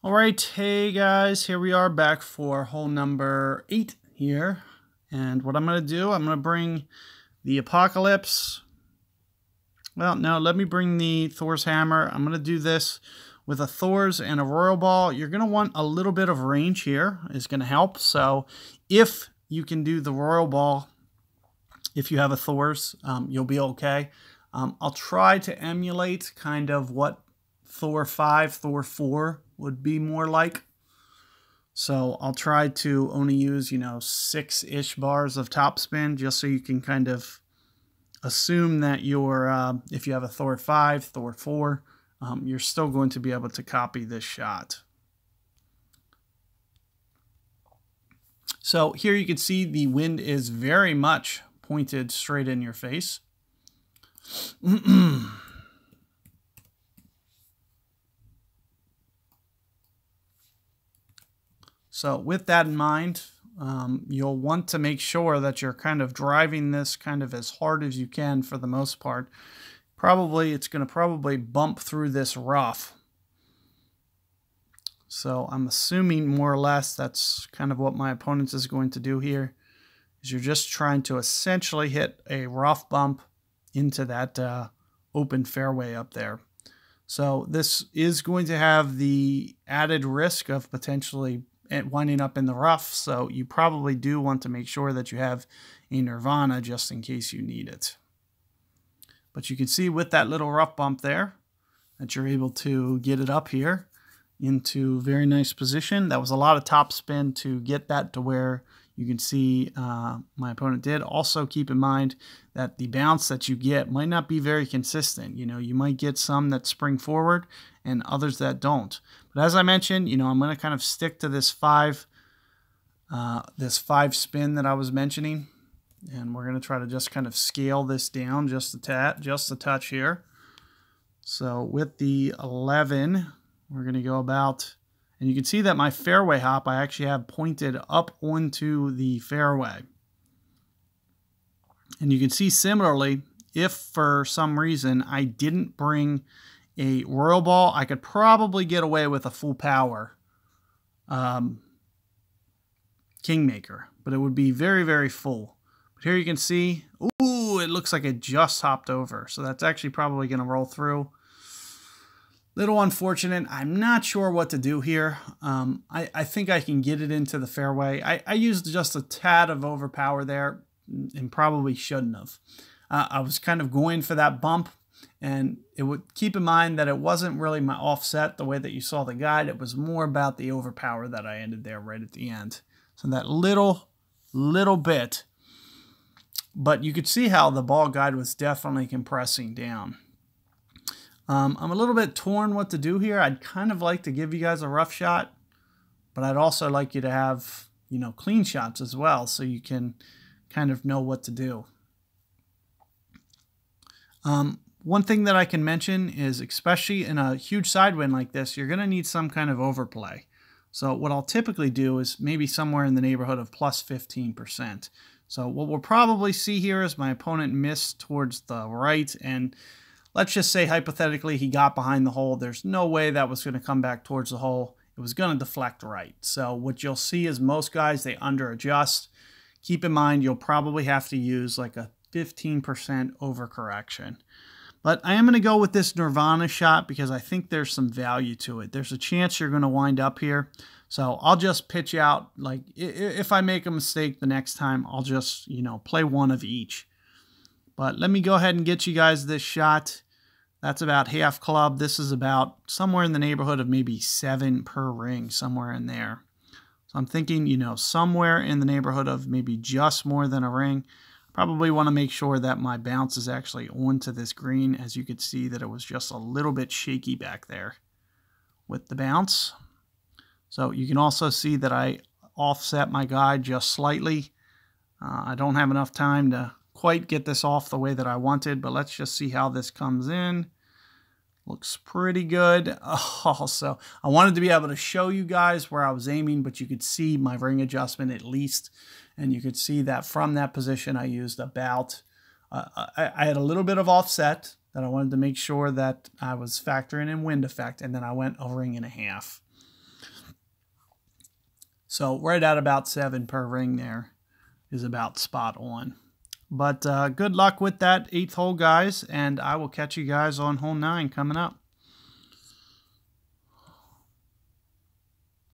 All right, hey guys, here we are back for hole number 8 here. And what I'm going to do, I'm going to bring the Apocalypse. Well, no, let me bring the Thor's Hammer. I'm going to do this with a Thor's and a Royal Ball. You're going to want a little bit of range here. Is going to help. So if you can do the Royal Ball, if you have a Thor's, you'll be okay. I'll try to emulate kind of what Thor 5, Thor 4 would be more like. So I'll try to only use, 6-ish bars of topspin just so you can kind of assume that you're, if you have a Thor 5, Thor 4, you're still going to be able to copy this shot. So here you can see the wind is very much pointed straight in your face. So with that in mind, you'll want to make sure that you're kind of driving this kind of as hard as you can for the most part. It's going to probably bump through this rough. So I'm assuming more or less that's kind of what my opponent is going to do here, is you're just trying to essentially hit a rough bump into that open fairway up there. So this is going to have the added risk of potentially winding up in the rough, so you probably do want to make sure that you have a Nirvana just in case you need it. But you can see with that little rough bump there that you're able to get it up here into very nice position. That was a lot of top spin to get that to where you can see my opponent did. Also keep in mind that the bounce that you get might not be very consistent. You might get some that spring forward and others that don't. But as I mentioned, I'm going to kind of stick to this five spin that I was mentioning. And we're going to try to just kind of scale this down just a touch here. So with the 11, we're going to go about... And you can see that my fairway hop I actually have pointed up onto the fairway. And you can see similarly, if for some reason I didn't bring a Royal Ball, I could probably get away with a full power Kingmaker. But it would be very, very full. But here you can see, ooh, it looks like it just hopped over. So that's actually probably going to roll through. Little unfortunate. I'm not sure what to do here. I think I can get it into the fairway. I used just a tad of overpower there and probably shouldn't have. I was kind of going for that bump, and it would keep in mind that it wasn't really my offset the way that you saw the guide. It was more about the overpower that I ended there right at the end. So that little bit, but you could see how the ball guide was definitely compressing down. I'm a little bit torn what to do here. I'd kind of like to give you guys a rough shot, but I'd also like you to have, clean shots as well, so you can kind of know what to do. One thing that I can mention is, especially in a huge side wind like this, you're going to need some kind of overplay. So what I'll typically do is maybe somewhere in the neighborhood of plus 15%. So what we'll probably see here is my opponent missed towards the right, and let's just say hypothetically he got behind the hole. There's no way that was going to come back towards the hole. It was going to deflect right. So what you'll see is most guys, they under adjust. Keep in mind, you'll probably have to use like a 15% overcorrection. But I am going to go with this Nirvana shot because I think there's some value to it. There's a chance you're going to wind up here. So I'll just pitch out, like if I make a mistake the next time, I'll just, play one of each. But let me go ahead and get you guys this shot. That's about half club. This is about somewhere in the neighborhood of maybe 7 per ring, somewhere in there. So I'm thinking, somewhere in the neighborhood of maybe just more than a ring. Probably want to make sure that my bounce is actually onto this green. As you could see that it was just a little bit shaky back there with the bounce. So you can also see that I offset my guide just slightly. I don't have enough time to quite get this off the way that I wanted, but let's just see how this comes in. Looks pretty good. Also, I wanted to be able to show you guys where I was aiming, but you could see my ring adjustment at least, and you could see that from that position I used about, I had a little bit of offset that I wanted to make sure that I was factoring in wind effect, and then I went a ring and a half. So right at about 7 per ring there is about spot on. But good luck with that 8th hole, guys, and I will catch you guys on hole 9 coming up.